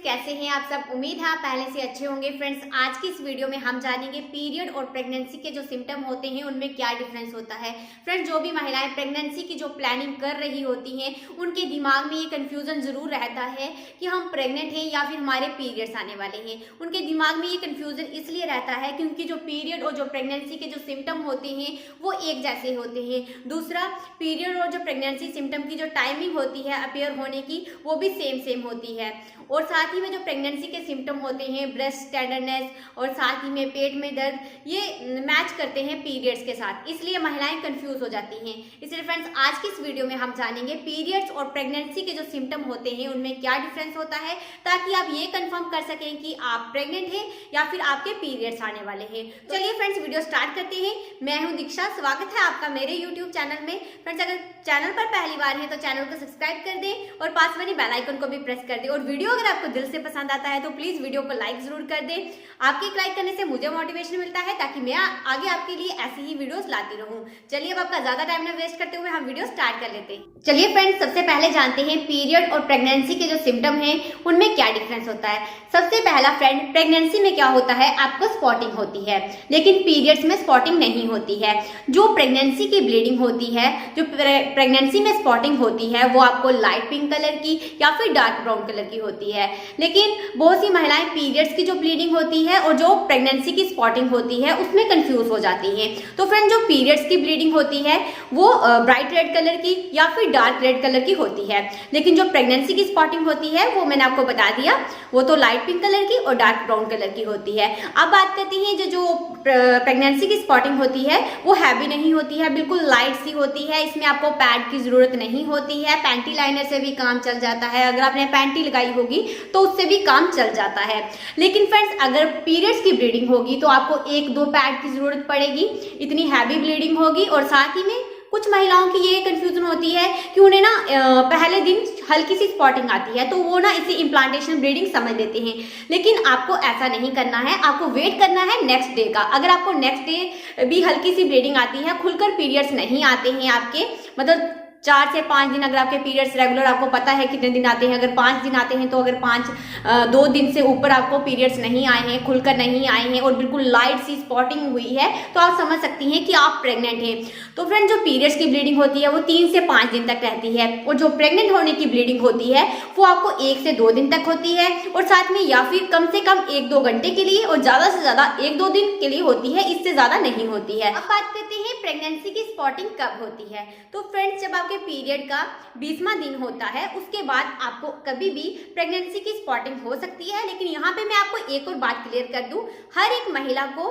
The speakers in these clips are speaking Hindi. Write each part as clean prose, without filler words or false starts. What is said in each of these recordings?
कैसे हैं आप सब। उम्मीद है आप पहले से अच्छे होंगे। फ्रेंड्स, आज की इस वीडियो में हम जानेंगे पीरियड और प्रेगनेंसी के जो सिम्टम होते हैं उनमें क्या डिफरेंस होता है। फ्रेंड्स, जो भी महिलाएं प्रेगनेंसी की जो प्लानिंग कर रही होती हैं उनके दिमाग में ये कंफ्यूजन जरूर रहता है कि हम प्रेग्नेंट हैं या फिर हमारे पीरियड्स आने वाले हैं। उनके दिमाग में ये कंफ्यूजन इसलिए रहता है क्योंकि जो पीरियड और जो प्रेगनेंसी के जो सिम्टम होते हैं वो एक जैसे होते हैं। दूसरा, पीरियड और जो प्रेगनेंसी सिम्टम की जो टाइमिंग होती है अपीयर होने की वो भी सेम होती है। और साथ ही में जो प्रेगनेंसी के सिम्टम होते हैं, ब्रेस्ट टेंडरनेस और साथ ही में पेट में दर्द, ये मैच करते हैं पीरियड्स के साथ, इसलिए महिलाएं कंफ्यूज हो जाती हैं। इसलिए फ्रेंड्स, आज की इस वीडियो में हम जानेंगे पीरियड्स और प्रेगनेंसी के जो सिम्टम होते हैं उनमें क्या डिफरेंस होता है, ताकि आप ये कंफर्म कर सकें कि आप प्रेग्नेंट हैं या फिर आपके पीरियड्स आने वाले हैं। तो चलिए फ्रेंड्स, वीडियो स्टार्ट करते हैं। मैं हूं दीक्षा, स्वागत है आपका मेरे यूट्यूब चैनल में। फ्रेंड्स, अगर चैनल पर पहली बार है तो चैनल को सब्सक्राइब कर दें और पास वाली बेल आइकन को भी प्रेस कर दें। और वीडियो अगर आपको दिल से पसंद आता है तो प्लीज वीडियो को लाइक जरूर कर दें। आपके लाइक करने से मुझे मोटिवेशन मिलता है ताकि मैं आगे आपके लिए ऐसी ही वीडियोस लाती रहूं। चलिए अब आपका ज्यादा टाइम ना वेस्ट करते हुए हम वीडियो स्टार्ट कर लेते हैं। चलिए फ्रेंड्स, सबसे पहले जानते हैं पीरियड और प्रेगनेंसी के जो सिम्टम हैं उनमें क्या डिफरेंस होता है। सबसे पहला फ्रेंड, प्रेगनेंसी में क्या होता है, आपको स्पॉटिंग होती है, लेकिन पीरियड्स में स्पॉटिंग नहीं होती है। जो प्रेगनेंसी की ब्लीडिंग होती है, जो प्रेगनेंसी में स्पॉटिंग होती है वो आपको लाइट पिंक कलर की या फिर डार्क ब्राउन कलर की होती है। लेकिन बहुत सी महिलाएं पीरियड्स की जो ब्लीडिंग होती है और जो प्रेगनेंसी की स्पॉटिंग होती है उसमें कंफ्यूज हो जाती हैं। तो फ्रेंड, जो पीरियड्स की ब्लीडिंग होती है वो ब्राइट रेड कलर की या फिर डार्क रेड कलर की होती है, लेकिन जो प्रेगनेंसी की स्पॉटिंग होती है वो मैंने आपको बता दिया, वो तो लाइट पिंक कलर की और डार्क ब्राउन कलर की होती है। अब बात करते हैं जो प्रेगनेंसी की स्पॉटिंग होती है वो हैवी नहीं होती है, बिल्कुल लाइट सी होती है। इसमें आपको पैड की जरूरत नहीं होती है, पैंटी लाइनर से भी काम चल जाता है। अगर आपने पैंटी लगाई होगी तो उससे भी काम चल जाता है। लेकिन फ्रेंड्स, अगर पीरियड्स की ब्लीडिंग होगी तो आपको 1-2 पैड की जरूरत पड़ेगी, इतनी हैवी ब्लीडिंग होगी। और साथ ही में कुछ महिलाओं की ये कंफ्यूजन होती है कि उन्हें ना पहले दिन हल्की सी स्पॉटिंग आती है तो वो ना इसे इम्प्लांटेशन ब्लीडिंग समझ लेते हैं, लेकिन आपको ऐसा नहीं करना है। आपको वेट करना है नेक्स्ट डे का। अगर आपको नेक्स्ट डे भी हल्की सी ब्लीडिंग आती है, खुलकर पीरियड्स नहीं आते हैं आपके, मतलब 4 से 5 दिन, अगर आपके पीरियड्स रेगुलर आपको पता है कितने दिन आते हैं, अगर 5 दिन आते हैं तो अगर 2 दिन से ऊपर आपको पीरियड्स नहीं आए हैं, खुलकर नहीं आए हैं और बिल्कुल लाइट सी स्पॉटिंग हुई है तो आप समझ सकती हैं कि आप प्रेग्नेंट हैं। तो फ्रेंड, जो पीरियड्स की ब्लीडिंग होती है वो 3 से 5 दिन तक रहती है और जो प्रेग्नेंट होने की ब्लीडिंग होती है वो आपको 1 से 2 दिन तक होती है और साथ में या फिर कम से कम 1-2 घंटे के लिए और ज्यादा से ज्यादा 1-2 दिन के लिए होती है, इससे ज्यादा नहीं होती है। अब बात करते हैं प्रेगनेंसी की स्पॉटिंग कब होती है। तो फ्रेंड्स, जब आपके पीरियड का 20वां दिन होता है उसके बाद आपको कभी भी प्रेगनेंसी की स्पॉटिंग हो सकती है। लेकिन यहाँ पे मैं आपको एक और बात क्लियर कर दूं, हर एक महिला को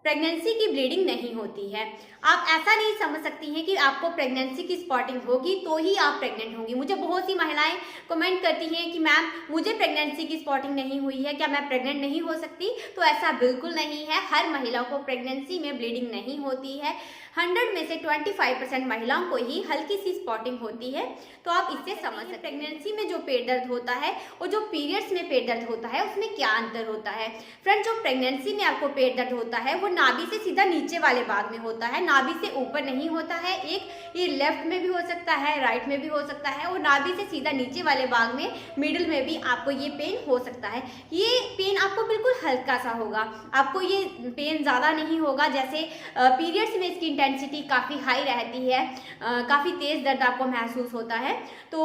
प्रेगनेंसी की ब्लीडिंग नहीं होती है। आप ऐसा नहीं समझ सकती हैं कि आपको प्रेगनेंसी की स्पॉटिंग होगी तो ही आप प्रेग्नेंट होंगी। मुझे बहुत सी महिलाएं कमेंट करती हैं कि मैम मुझे प्रेगनेंसी की स्पॉटिंग नहीं हुई है, क्या मैं प्रेग्नेंट नहीं हो सकती। तो ऐसा बिल्कुल नहीं है, हर महिला को प्रेगनेंसी में ब्लीडिंग नहीं होती है। 100 में से 25% महिलाओं को ही हल्की सी स्पॉटिंग होती है। तो आप इससे समझ सकते हैं प्रेगनेंसी में जो पेट दर्द होता है और जो पीरियड्स में पेट दर्द होता है उसमें क्या अंतर होता है। फ्रेंड, जो प्रेगनेंसी में आपको पेट दर्द होता है वो नाभि से सीधा नीचे वाले भाग में होता है, नाभि से ऊपर नहीं होता है। ये लेफ्ट में भी हो सकता है, राइट में भी हो सकता है और नाभि से सीधा नीचे वाले भाग में मिडिल में भी आपको ये पेन हो सकता है। ये पेन आपको बिल्कुल हल्का सा होगा, आपको ये पेन ज्यादा नहीं होगा। जैसे पीरियड्स में इसकी इंटेंसिटी काफी हाई रहती है, काफी तेज दर्द आपको महसूस होता है। तो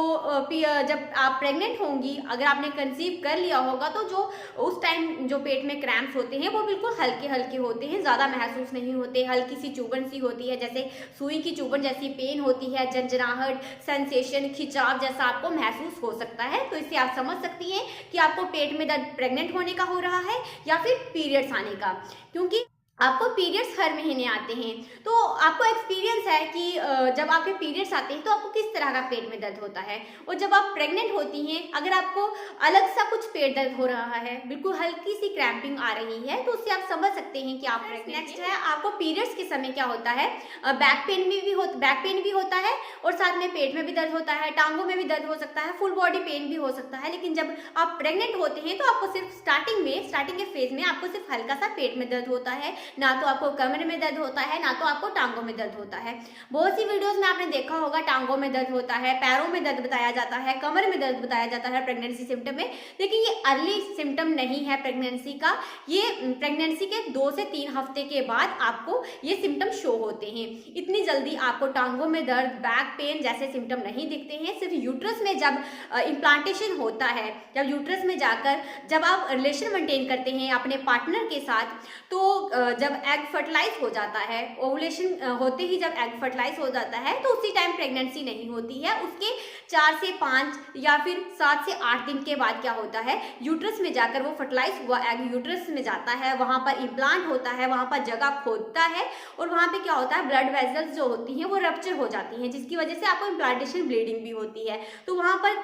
जब आप प्रेग्नेंट होंगी, अगर आपने कंसीव कर लिया होगा तो जो उस टाइम जो पेट में क्रैम्प्स होते हैं वो बिल्कुल हल्के हल्के होते हैं, ज्यादा महसूस नहीं होते। हल्की सी चुभन सी होती है, जैसे सुई की चुभन जैसी पेन होती है, झंझनाहट, सेंसेशन, खिंचाव जैसा आपको महसूस हो सकता है। तो इससे आप समझ सकती हैं कि आपको पेट में दर्द प्रेग्नेंट होने का हो रहा है या फिर पीरियड्स आने का, क्योंकि आपको पीरियड्स हर महीने आते हैं। तो आपको एक्सपीरियंस है कि जब आपके पीरियड्स आते हैं तो आपको किस तरह का पेट में दर्द होता है, और जब आप प्रेग्नेंट होती हैं अगर आपको अलग सा कुछ पेट दर्द हो रहा है, बिल्कुल हल्की सी क्रैम्पिंग आ रही है, तो उससे आप समझ सकते हैं कि आप प्रेग्नेंट। नेक्स्ट है, आपको पीरियड्स के समय क्या होता है, बैक पेन भी होता है और साथ में पेट में भी दर्द होता है, टांगों में भी दर्द हो सकता है, फुल बॉडी पेन भी हो सकता है। लेकिन जब आप प्रेग्नेंट होते हैं तो आपको सिर्फ स्टार्टिंग के फेज में आपको सिर्फ हल्का सा पेट में दर्द होता है ना तो आपको कमर में दर्द होता है, ना तो आपको टांगों में दर्द होता है। बहुत सी वीडियोस में आपने देखा होगा टांगों में दर्द होता है, पैरों में दर्द बताया जाता है, कमर में दर्द बताया जाता है प्रेगनेंसी सिम्टम में, लेकिन ये अर्ली सिम्टम नहीं है प्रेगनेंसी का। ये प्रेगनेंसी के 2 से 3 हफ्ते के बाद आपको ये सिम्टम शो होते हैं। इतनी जल्दी आपको टांगों में दर्द, बैक पेन जैसे सिम्टम नहीं दिखते हैं। सिर्फ यूट्रस में जब इम्प्लांटेशन होता है, जब यूट्रस में जाकर जब आप रिलेशन मेंटेन करते हैं अपने पार्टनर के साथ, तो जब एग फर्टिलाइज हो जाता है, ओवुलेशन होते ही जब एग फर्टिलाइज हो जाता है, तो उसी टाइम प्रेगनेंसी नहीं होती है। उसके 4 से 5 या फिर 7 से 8 दिन के बाद क्या होता है, यूट्रस में जाकर वो फर्टिलाइज हुआ एग यूट्रस में जाता है, वहां पर इम्प्लांट होता है, वहां पर जगह खोदता है और वहां पे क्या होता है, ब्लड वेसल्स जो होती हैं वो रप्चर हो जाती हैं, जिसकी वजह से आपको इम्प्लांटेशन ब्लीडिंग भी होती है। तो वहां पर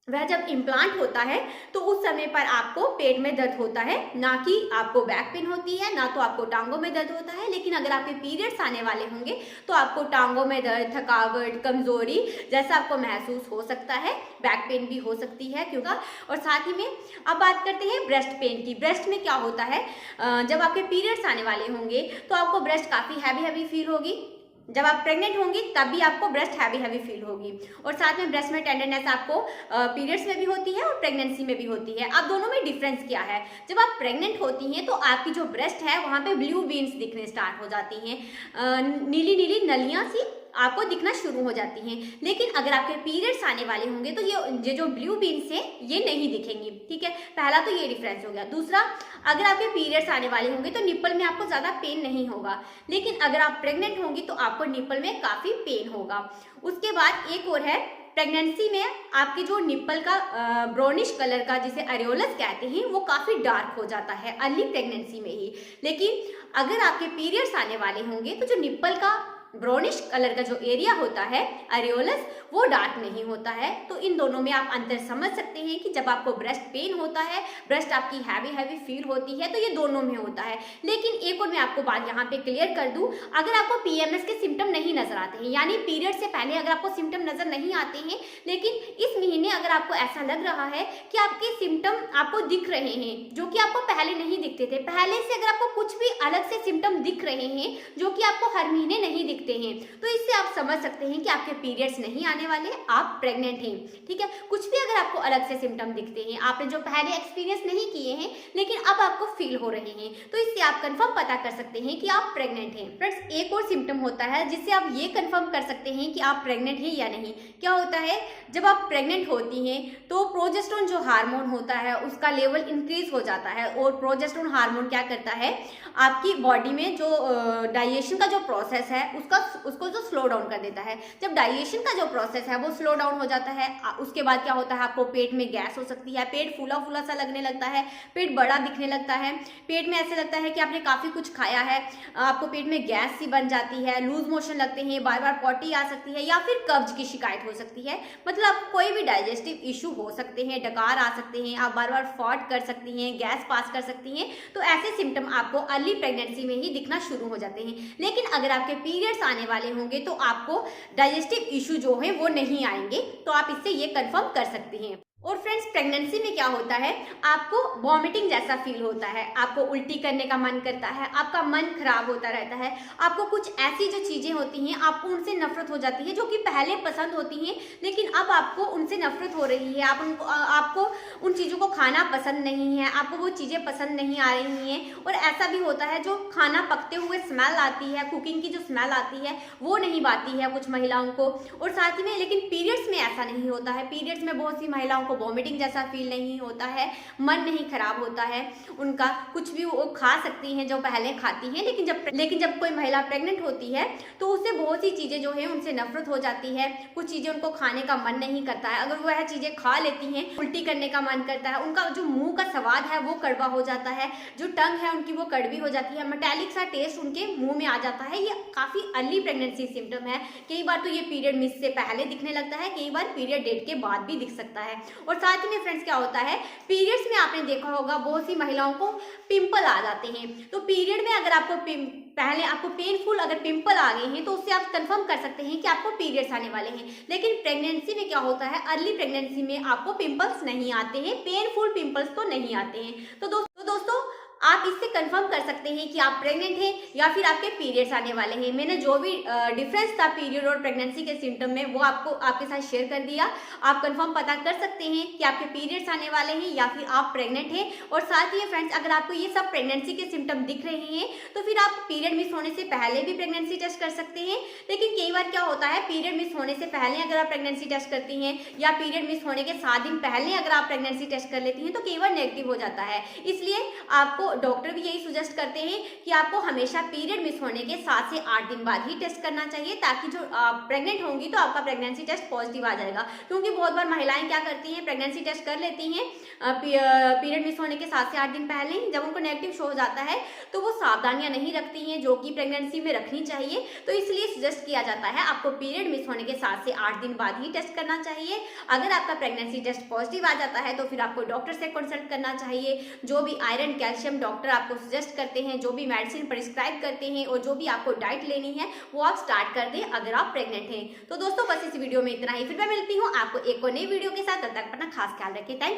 वह जब इम्प्लांट होता है तो उस समय पर आपको पेट में दर्द होता है, ना कि आपको बैक पेन होती है, ना तो आपको टांगों में दर्द होता है। लेकिन अगर आपके पीरियड्स आने वाले होंगे तो आपको टांगों में दर्द, थकावट, कमजोरी जैसा आपको महसूस हो सकता है, बैक पेन भी हो सकती है क्योंकि। और साथ ही में अब बात करते हैं ब्रेस्ट पेन की। ब्रेस्ट में क्या होता है, जब आपके पीरियड्स आने वाले होंगे तो आपको ब्रेस्ट काफ़ी हैवी फील होगी। जब आप प्रेग्नेंट होंगी तब भी आपको ब्रेस्ट हैवी फील होगी। और साथ में ब्रेस्ट में टेंडरनेस आपको पीरियड्स में भी होती है और प्रेगनेंसी में भी होती है। अब दोनों में डिफरेंस क्या है, जब आप प्रेग्नेंट होती हैं तो आपकी जो ब्रेस्ट है वहाँ पे ब्लू बीन्स दिखने स्टार्ट हो जाती हैं, नीली नीली नलियाँ सी आपको दिखना शुरू हो जाती हैं। लेकिन अगर आपके पीरियड्स आने वाले होंगे तो ये जो ब्लू बीन्स हैं ये नहीं दिखेंगी। ठीक है, पहला तो ये डिफरेंस हो गया। दूसरा, अगर आपके पीरियड्स आने वाले होंगे तो निप्पल में आपको ज़्यादा पेन नहीं होगा, लेकिन अगर आप प्रेग्नेंट होंगी तो आपको निप्पल में काफ़ी पेन होगा। उसके बाद एक और है, प्रेगनेंसी में आपकी जो निप्पल का ब्राउनिश कलर का, जिसे अरेओलस कहते हैं, वो काफ़ी डार्क हो जाता है अर्ली प्रेगनेंसी में ही। लेकिन अगर आपके पीरियड्स आने वाले होंगे तो जो निप्पल का ब्राउनिश कलर का जो एरिया होता है अरेओलस, वो डार्क नहीं होता है। तो इन दोनों में आप अंतर समझ सकते हैं कि जब आपको ब्रेस्ट पेन होता है, ब्रेस्ट आपकी हैवी फील होती है, तो ये दोनों में होता है। लेकिन एक और मैं आपको बात यहाँ पे क्लियर कर दूं, अगर आपको पीएमएस के सिम्टम नहीं नजर आते हैं, यानी पीरियड से पहले अगर आपको सिम्टम नजर नहीं आते हैं, लेकिन इस महीने अगर आपको ऐसा लग रहा है कि आपके सिम्टम आपको दिख रहे हैं जो कि आपको पहले नहीं दिखते थे, पहले से अगर आपको कुछ भी अलग से सिम्टम दिख रहे हैं जो कि आपको हर महीने नहीं दिखते हैं, तो इससे आप समझ सकते हैं कि आपके पीरियड्स नहीं आने वाले, आप प्रेग्नेंट हैं। ठीक है, कुछ भी अगर आपको अलग से सिम्टम दिखते हैं, आपने जो पहले एक्सपीरियंस नहीं किए हैं लेकिन अब आपको फील हो रहे हैं, तो इससे आप कंफर्म पता कर सकते हैं कि आप प्रेग्नेंट हैं। फ्रेंड्स, एक और सिम्टम होता है जिससे आप ये कंफर्म कर सकते हैं कि आप प्रेग्नेंट हैं या नहीं। क्या होता है, जब आप प्रेग्नेंट होती हैं तो प्रोजेस्टेरोन जो हार्मोन होता है उसका लेवल इंक्रीज हो जाता है। और प्रोजेस्टेरोन हार्मोन क्या करता है, आपकी बॉडी में जो डाइजेशन का जो प्रोसेस है उसको जो स्लो डाउन कर देता है। जब डाइजेशन का जो प्रोसेस है वो स्लो डाउन हो जाता है, उसके बाद क्या होता है, आपको पेट में गैस हो सकती है, पेट फूला फूला सा लगने लगता है, पेट बड़ा दिखने लगता है, पेट में ऐसे लगता है कि आपने काफ़ी कुछ खाया है, आपको पेट में गैस सी बन जाती है, लूज मोशन लगते हैं, बार बार पॉटी आ सकती है, या फिर कब्ज की शिकायत हो सकती है। मतलब कोई भी डाइजेस्टिव इशू हो सकते हैं, डकार आ सकते हैं, आप बार बार फॉट कर सकती हैं, गैस पास कर सकती हैं। तो ऐसे सिम्टम आपको अर्ली प्रेगनेंसी में ही दिखना शुरू हो जाते हैं। लेकिन अगर आपके पीरियड्स आने वाले होंगे तो आपको डाइजेस्टिव इशू जो है वो नहीं आएंगे, तो आप इससे ये कंफर्म कर सकते हैं। और फ्रेंड्स, प्रेगनेंसी में क्या होता है, आपको वॉमिटिंग जैसा फील होता है, आपको उल्टी करने का मन करता है, आपका मन खराब होता रहता है, आपको कुछ ऐसी जो चीज़ें होती हैं आपको उनसे नफरत हो जाती है जो कि पहले पसंद होती हैं, लेकिन अब आपको उनसे नफरत हो रही है, आपको उन चीज़ों को खाना पसंद नहीं है, आपको वो चीज़ें पसंद नहीं आ रही हैं। और ऐसा भी होता है जो खाना पकते हुए स्मेल आती है, कुकिंग की जो स्मेल आती है वो नहीं आती है कुछ महिलाओं को। और साथ ही में लेकिन पीरियड्स में ऐसा नहीं होता है, पीरियड्स में बहुत सी महिलाओं को वॉमिटिंग जैसा फील नहीं होता है, मन नहीं खराब होता है उनका, कुछ भी वो खा सकती हैं जो पहले खाती हैं। लेकिन जब कोई महिला प्रेग्नेंट होती है तो उससे बहुत सी चीज़ें जो है उनसे नफरत हो जाती है, कुछ चीज़ें उनको खाने का मन नहीं करता है, अगर वह चीज़ें खा लेती हैं उल्टी करने का मन करता है, उनका जो मुंह का स्वाद है वो कड़वा हो जाता है, जो टंग है उनकी वो कड़वी हो जाती है, मेटालिक सा टेस्ट उनके मुंह में आ जाता है। ये काफ़ी अर्ली प्रेगनेंसी सिम्टम है। कई बार तो ये पीरियड मिस से पहले दिखने लगता है, कई बार पीरियड डेट के बाद भी दिख सकता है। और साथ ही में फ्रेंड्स क्या होता है, पीरियड्स में आपने देखा होगा बहुत सी महिलाओं को पिंपल आ जाते हैं। तो पीरियड में अगर आपको पहले आपको पेनफुल अगर पिंपल आ गए हैं तो उससे आप कंफर्म कर सकते हैं कि आपको पीरियड्स आने वाले हैं। लेकिन प्रेगनेंसी में क्या होता है, अर्ली प्रेगनेंसी में आपको पिंपल्स नहीं आते हैं, पेनफुल पिंपल्स तो नहीं आते हैं। तो दोस्तों आप इससे कंफर्म कर सकते हैं कि आप प्रेग्नेंट हैं या फिर आपके पीरियड्स आने वाले हैं। मैंने जो भी डिफरेंस था पीरियड और प्रेगनेंसी के सिम्टम में वो आपको आपके साथ शेयर कर दिया। आप कंफर्म पता कर सकते हैं कि आपके पीरियड्स आने वाले हैं या फिर आप प्रेग्नेंट हैं। और साथ ही फ्रेंड्स, अगर आपको ये सब प्रेगनेंसी के सिम्टम दिख रहे हैं तो फिर आप पीरियड मिस होने से पहले भी प्रेगनेंसी टेस्ट कर सकते हैं। लेकिन कई बार क्या होता है, पीरियड मिस होने से पहले अगर आप प्रेगनेंसी टेस्ट करती हैं या पीरियड मिस होने के 7 दिन पहले अगर आप प्रेगनेंसी टेस्ट कर लेती हैं तो कई बार नेगेटिव हो जाता है। इसलिए आपको डॉक्टर भी यही सजेस्ट करते हैं कि आपको हमेशा पीरियड मिस होने के 7 से 8 दिन बाद ही टेस्ट करना चाहिए, ताकि जो प्रेग्नेंट होंगी तो आपका प्रेगनेंसी टेस्ट पॉजिटिव आ जाएगा। क्योंकि बहुत बार महिलाएं क्या करती हैं, प्रेगनेंसी टेस्ट कर लेती हैं पीरियड मिस होने के 7 से 8 दिन पहले ही, जब उनको नेगेटिव शो हो जाता है तो वो सावधानियां नहीं रखती हैं जो कि प्रेगनेंसी में रखनी चाहिए। तो इसलिए सजेस्ट किया जाता है आपको पीरियड मिस होने के 7 से 8 दिन बाद ही टेस्ट करना चाहिए। अगर आपका प्रेगनेंसी टेस्ट पॉजिटिव आ जाता है तो फिर आपको डॉक्टर से कंसल्ट करना चाहिए। जो भी आयरन कैल्शियम डॉक्टर आपको सजेस्ट करते हैं, जो भी मेडिसिन प्रिस्क्राइब करते हैं और जो भी आपको डाइट लेनी है वो आप स्टार्ट कर दें अगर आप प्रेग्नेंट हैं। तो दोस्तों बस इस वीडियो में इतना ही, फिर मैं मिलती हूँ आपको एक और नई वीडियो के साथ। तब तक अपना खास ख्याल रखें। Thank you.